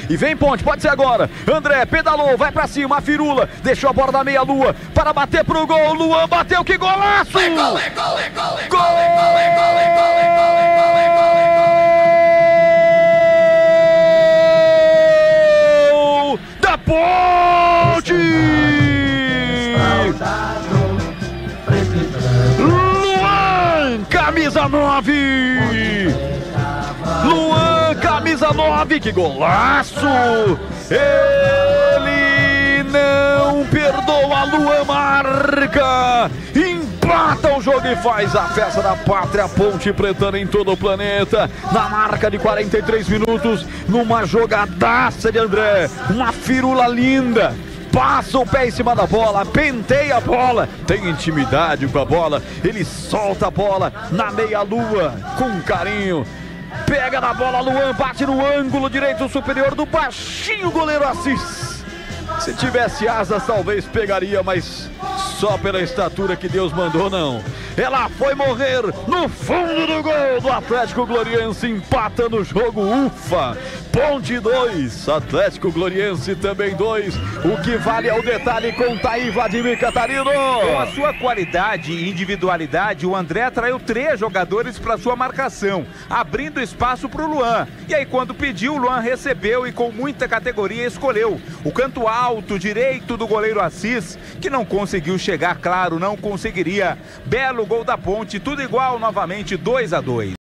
E vem Ponte, pode ser agora. André pedalou, vai pra cima, a firula. Deixou a bola na meia-lua para bater pro gol. Luan bateu, que golaço! Gol! Da Ponte! Luan, camisa 9! Luan, camisa 9, que golaço! Ele não perdoa, Luan marca! Empata o jogo e faz a festa da pátria Ponte Pretana em todo o planeta. Na marca de 43 minutos, numa jogadaça de André, uma firula linda. Passa o pé em cima da bola, penteia a bola, tem intimidade com a bola, ele solta a bola na meia-lua com carinho. Pega na bola, Luan bate no ângulo direito superior do baixinho goleiro Assis. Se tivesse asas talvez pegaria, mas só pela estatura que Deus mandou não. Ela foi morrer no fundo do gol do Atlético Gloriense, empata no jogo, ufa! Ponte 2, Atlético Gloriense também 2. O que vale é o detalhe com Thaí Vladimir Catarino. Com a sua qualidade e individualidade, o André atraiu 3 jogadores para sua marcação, abrindo espaço para o Luan. E aí quando pediu, o Luan recebeu e com muita categoria escolheu o canto alto direito do goleiro Assis, que não conseguiu chegar, claro, não conseguiria. Belo gol da Ponte, tudo igual novamente, 2-2.